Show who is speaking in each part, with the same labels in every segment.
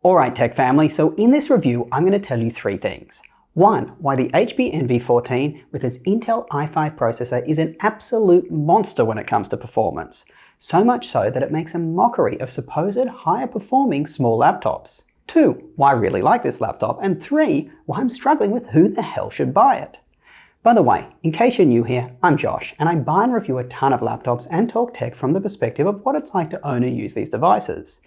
Speaker 1: Alright tech family, so in this review I'm going to tell you three things. One, why the HP Envy 14 with its Intel i5 processor is an absolute monster when it comes to performance. So much so that it makes a mockery of supposed higher performing small laptops. Two, why I really like this laptop. And three, why I'm struggling with who the hell should buy it. By the way, in case you're new here, I'm Josh and I buy and review a ton of laptops and talk tech from the perspective of what it's like to own and use these devices.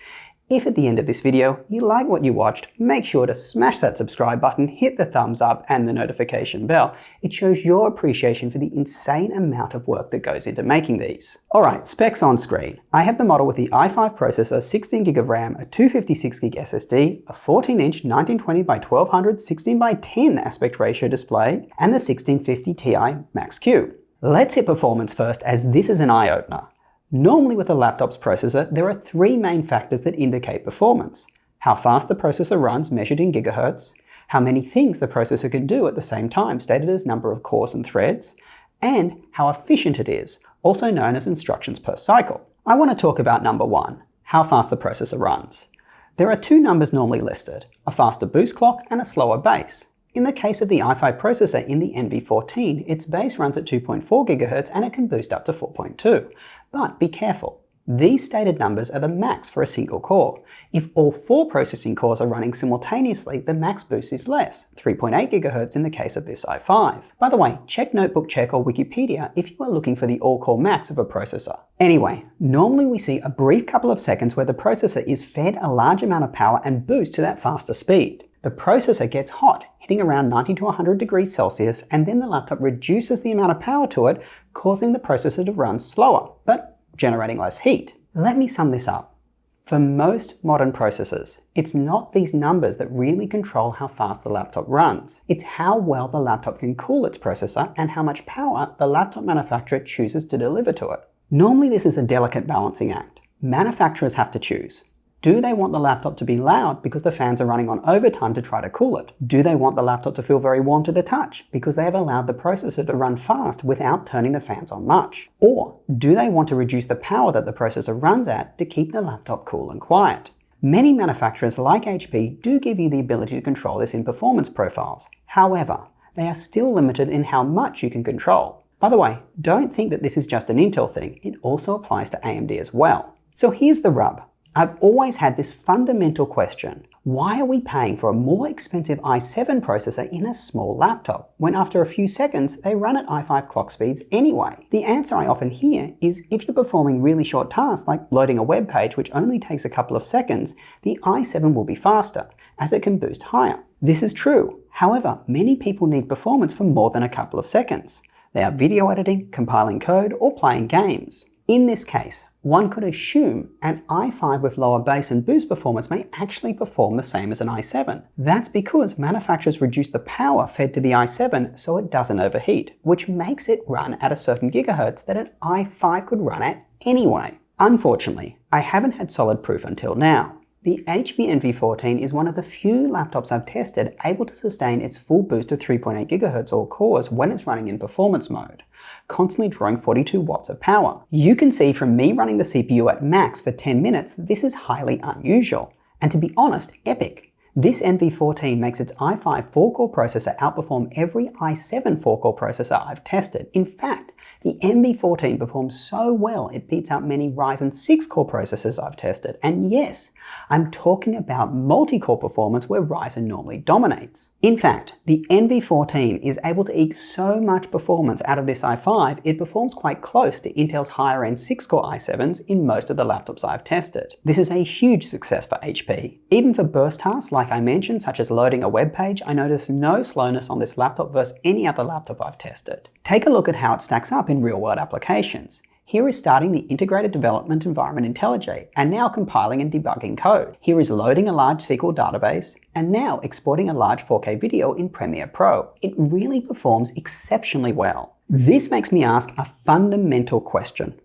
Speaker 1: If at the end of this video you like what you watched, make sure to smash that subscribe button, hit the thumbs up and the notification bell. It shows your appreciation for the insane amount of work that goes into making these. Alright, specs on screen. I have the model with the i5 processor, 16GB of RAM, a 256GB SSD, a 14-inch 1920 by 1200 16:10 aspect ratio display, and the 1650 Ti Max-Q. Let's hit performance first, as this is an eye-opener. Normally with a laptop's processor, there are three main factors that indicate performance. How fast the processor runs measured in gigahertz, how many things the processor can do at the same time stated as number of cores and threads, and how efficient it is, also known as instructions per cycle. I want to talk about number one, how fast the processor runs. There are two numbers normally listed, a faster boost clock and a slower base. In the case of the i5 processor in the Envy 14, its base runs at 2.4 GHz and it can boost up to 4.2. But be careful, these stated numbers are the max for a single core. If all four processing cores are running simultaneously, the max boost is less, 3.8 GHz in the case of this i5. By the way, check Notebook Check or Wikipedia if you are looking for the all-core max of a processor. Anyway, normally we see a brief couple of seconds where the processor is fed a large amount of power and boosts to that faster speed. The processor gets hot, hitting around 90 to 100 degrees Celsius, and then the laptop reduces the amount of power to it, causing the processor to run slower, but generating less heat. Let me sum this up. For most modern processors, it's not these numbers that really control how fast the laptop runs. It's how well the laptop can cool its processor and how much power the laptop manufacturer chooses to deliver to it. Normally this is a delicate balancing act. Manufacturers have to choose. Do they want the laptop to be loud because the fans are running on overtime to try to cool it? Do they want the laptop to feel very warm to the touch because they have allowed the processor to run fast without turning the fans on much? Or do they want to reduce the power that the processor runs at to keep the laptop cool and quiet? Many manufacturers like HP do give you the ability to control this in performance profiles. However, they are still limited in how much you can control. By the way, don't think that this is just an Intel thing. It also applies to AMD as well. So here's the rub. I've always had this fundamental question. Why are we paying for a more expensive i7 processor in a small laptop, when after a few seconds they run at i5 clock speeds anyway? The answer I often hear is if you're performing really short tasks like loading a web page which only takes a couple of seconds, the i7 will be faster, as it can boost higher. This is true. However, many people need performance for more than a couple of seconds. They are video editing, compiling code, or playing games. In this case, one could assume an i5 with lower base and boost performance may actually perform the same as an i7. That's because manufacturers reduce the power fed to the i7 so it doesn't overheat, which makes it run at a certain gigahertz that an i5 could run at anyway. Unfortunately, I haven't had solid proof until now. The HP Envy 14 is one of the few laptops I've tested able to sustain its full boost of 3.8 GHz all cores when it's running in performance mode, constantly drawing 42 watts of power. You can see from me running the CPU at max for 10 minutes that this is highly unusual, and to be honest, epic. This Envy 14 makes its i5 4-core processor outperform every i7 4-core processor I've tested. In fact, the Envy 14 performs so well it beats out many Ryzen 6-core processors I've tested. And yes, I'm talking about multi-core performance where Ryzen normally dominates. In fact, the Envy 14 is able to eke so much performance out of this i5, it performs quite close to Intel's higher-end 6-core i7s in most of the laptops I've tested. This is a huge success for HP. Even for burst tasks like I mentioned, such as loading a web page, I noticed no slowness on this laptop versus any other laptop I've tested. Take a look at how it stacks up in real-world applications. Here is starting the Integrated Development Environment IntelliJ, and now compiling and debugging code. Here is loading a large SQL database, and now exporting a large 4K video in Premiere Pro. It really performs exceptionally well. This makes me ask a fundamental question.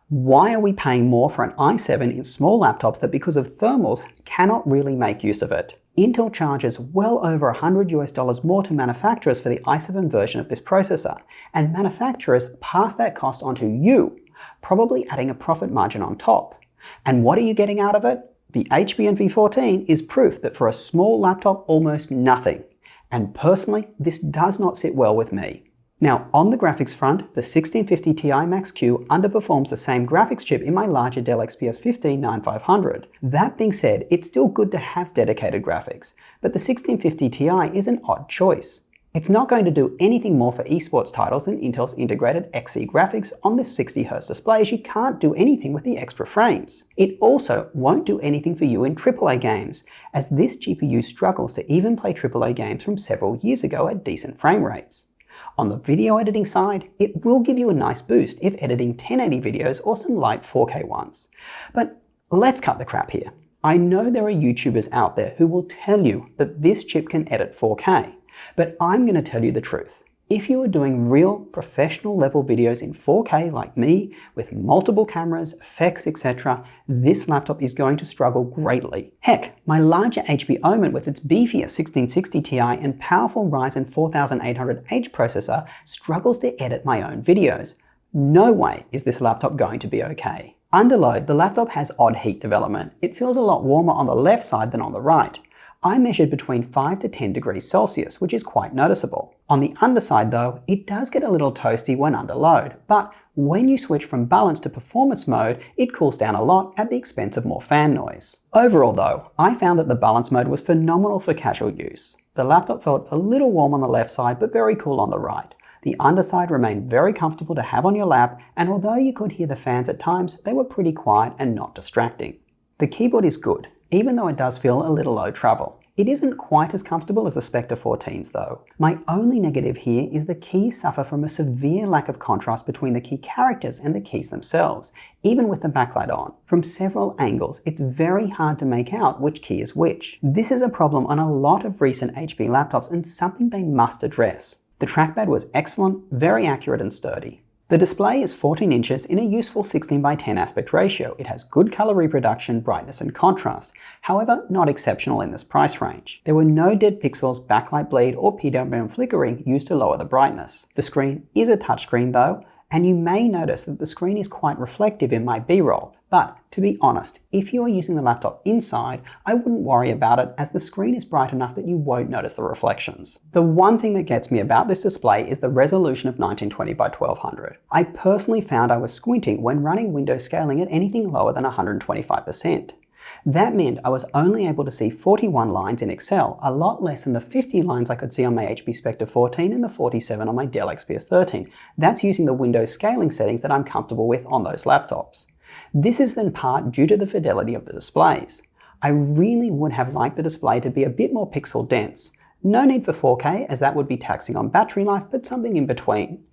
Speaker 1: Why are we paying more for an i7 in small laptops that because of thermals cannot really make use of it? Intel charges well over $100 more to manufacturers for the i7 version of this processor, and manufacturers pass that cost on to you, probably adding a profit margin on top. And what are you getting out of it? The HP Envy 14 is proof that for a small laptop, almost nothing. And personally, this does not sit well with me. Now, on the graphics front, the 1650 Ti Max-Q underperforms the same graphics chip in my larger Dell XPS 15-9500. That being said, it's still good to have dedicated graphics, but the 1650 Ti is an odd choice. It's not going to do anything more for esports titles than Intel's integrated Xe graphics on this 60Hz display, as you can't do anything with the extra frames. It also won't do anything for you in AAA games, as this GPU struggles to even play AAA games from several years ago at decent frame rates. On the video editing side, it will give you a nice boost if editing 1080 videos or some light 4K ones. But let's cut the crap here. I know there are YouTubers out there who will tell you that this chip can edit 4K. But I'm going to tell you the truth. If you are doing real professional level videos in 4K like me, with multiple cameras, effects, etc., this laptop is going to struggle greatly. Heck, my larger HP Omen with its beefier 1660 Ti and powerful Ryzen 4800H processor struggles to edit my own videos. No way is this laptop going to be okay. Under load, the laptop has odd heat development. It feels a lot warmer on the left side than on the right. I measured between 5 to 10 degrees Celsius, which is quite noticeable. On the underside though, it does get a little toasty when under load, but when you switch from balance to performance mode, it cools down a lot at the expense of more fan noise. Overall though, I found that the balance mode was phenomenal for casual use. The laptop felt a little warm on the left side, but very cool on the right. The underside remained very comfortable to have on your lap, and although you could hear the fans at times, they were pretty quiet and not distracting. The keyboard is good, even though it does feel a little low travel. It isn't quite as comfortable as the Spectre 14s though. My only negative here is the keys suffer from a severe lack of contrast between the key characters and the keys themselves, even with the backlight on. From several angles, it's very hard to make out which key is which. This is a problem on a lot of recent HP laptops and something they must address. The trackpad was excellent, very accurate and sturdy. The display is 14 inches in a useful 16:10 aspect ratio. It has good color reproduction, brightness and contrast, however not exceptional in this price range. There were no dead pixels, backlight bleed or PWM flickering used to lower the brightness. The screen is a touchscreen though, and you may notice that the screen is quite reflective in my B-roll. But to be honest, if you are using the laptop inside, I wouldn't worry about it as the screen is bright enough that you won't notice the reflections. The one thing that gets me about this display is the resolution of 1920 by 1200. I personally found I was squinting when running window scaling at anything lower than 125%. That meant I was only able to see 41 lines in Excel, a lot less than the 50 lines I could see on my HP Spectre 14 and the 47 on my Dell XPS 13. That's using the window scaling settings that I'm comfortable with on those laptops. This is in part due to the fidelity of the displays. I really would have liked the display to be a bit more pixel dense. No need for 4K as that would be taxing on battery life, but something in between.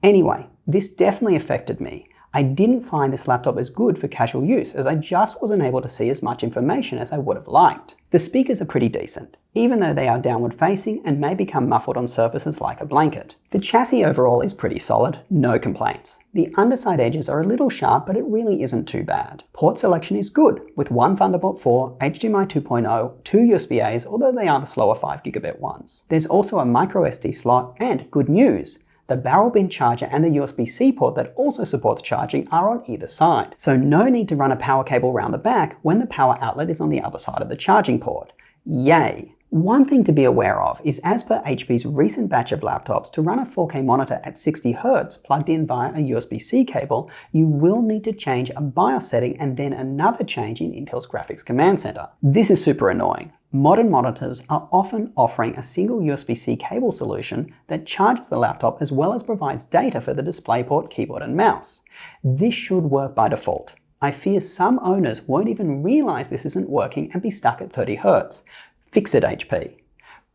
Speaker 1: Anyway, this definitely affected me. I didn't find this laptop as good for casual use as I just wasn't able to see as much information as I would have liked. The speakers are pretty decent, even though they are downward facing and may become muffled on surfaces like a blanket. The chassis overall is pretty solid, no complaints. The underside edges are a little sharp, but it really isn't too bad. Port selection is good, with one Thunderbolt 4, HDMI 2.0, two USB-As, although they are the slower 5GB ones. There's also a microSD slot, and good news! The barrel bin charger and the USB-C port that also supports charging are on either side, so no need to run a power cable around the back when the power outlet is on the other side of the charging port. Yay! One thing to be aware of is, as per HP's recent batch of laptops, to run a 4K monitor at 60Hz plugged in via a USB-C cable, you will need to change a BIOS setting and then another change in Intel's Graphics Command Center. This is super annoying. Modern monitors are often offering a single USB-C cable solution that charges the laptop as well as provides data for the DisplayPort, keyboard and mouse. This should work by default. I fear some owners won't even realize this isn't working and be stuck at 30Hz. Fix it, HP.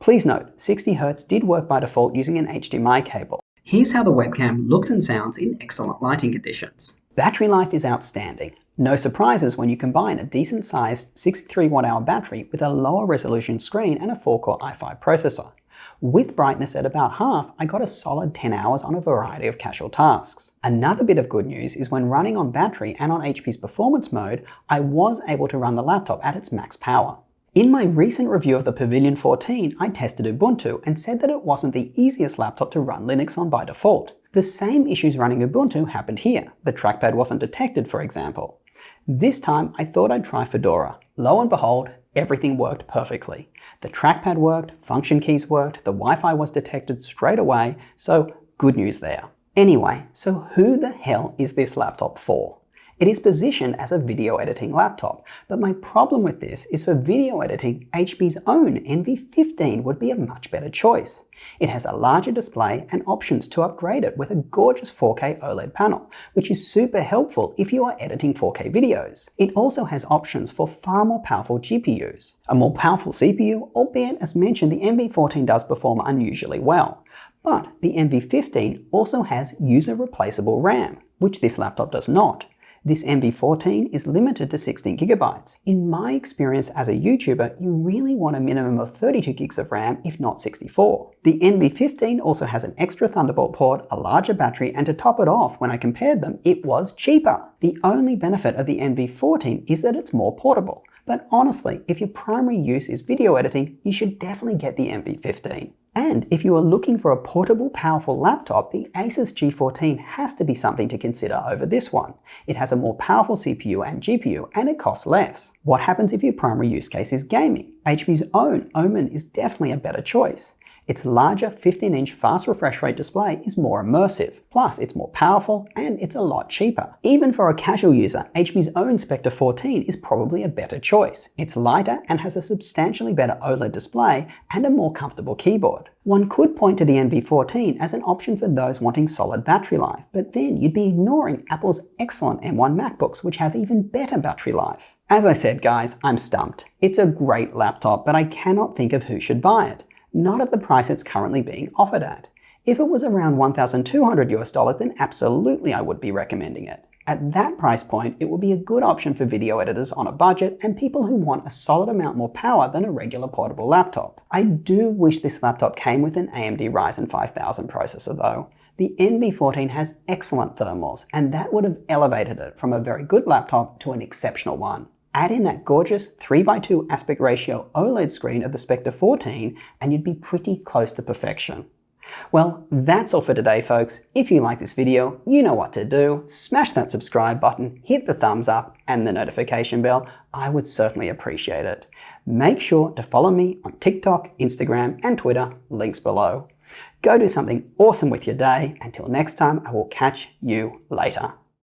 Speaker 1: Please note, 60Hz did work by default using an HDMI cable. Here's how the webcam looks and sounds in excellent lighting conditions. Battery life is outstanding. No surprises when you combine a decent-sized 63 watt-hour battery with a lower resolution screen and a 4-core i5 processor. With brightness at about half, I got a solid 10 hours on a variety of casual tasks. Another bit of good news is when running on battery and on HP's performance mode, I was able to run the laptop at its max power. In my recent review of the Pavilion 14, I tested Ubuntu and said that it wasn't the easiest laptop to run Linux on by default. The same issues running Ubuntu happened here. The trackpad wasn't detected, for example. This time, I thought I'd try Fedora. Lo and behold, everything worked perfectly. The trackpad worked, function keys worked, the Wi-Fi was detected straight away, so good news there. Anyway, so who the hell is this laptop for? It is positioned as a video editing laptop, but my problem with this is for video editing, HP's own NV15 would be a much better choice. It has a larger display and options to upgrade it with a gorgeous 4K OLED panel, which is super helpful if you are editing 4K videos. It also has options for far more powerful GPUs, a more powerful CPU, albeit as mentioned the NV14 does perform unusually well. But the NV15 also has user replaceable RAM, which this laptop does not. This NV14 is limited to 16 GB. In my experience as a YouTuber, you really want a minimum of 32 gigs of RAM, if not 64. The NV15 also has an extra Thunderbolt port, a larger battery, and to top it off, when I compared them, it was cheaper. The only benefit of the NV14 is that it's more portable. But honestly, if your primary use is video editing, you should definitely get the NV15. And if you are looking for a portable, powerful laptop, the Asus G14 has to be something to consider over this one. It has a more powerful CPU and GPU, and it costs less. What happens if your primary use case is gaming? HP's own Omen is definitely a better choice. Its larger 15-inch fast refresh rate display is more immersive, plus it's more powerful and it's a lot cheaper. Even for a casual user, HP's own Spectre 14 is probably a better choice. It's lighter and has a substantially better OLED display and a more comfortable keyboard. One could point to the NV14 as an option for those wanting solid battery life, but then you'd be ignoring Apple's excellent M1 MacBooks, which have even better battery life. As I said, guys, I'm stumped. It's a great laptop, but I cannot think of who should buy it. Not at the price it's currently being offered at. If it was around $1,200 then absolutely I would be recommending it. At that price point, it would be a good option for video editors on a budget and people who want a solid amount more power than a regular portable laptop. I do wish this laptop came with an AMD Ryzen 5000 processor though. The NV14 has excellent thermals, and that would have elevated it from a very good laptop to an exceptional one. Add in that gorgeous 3:2 aspect ratio OLED screen of the Spectre 14 and you'd be pretty close to perfection. Well, that's all for today, folks. If you like this video, you know what to do. Smash that subscribe button, hit the thumbs up and the notification bell. I would certainly appreciate it. Make sure to follow me on TikTok, Instagram and Twitter, links below. Go do something awesome with your day. Until next time, I will catch you later.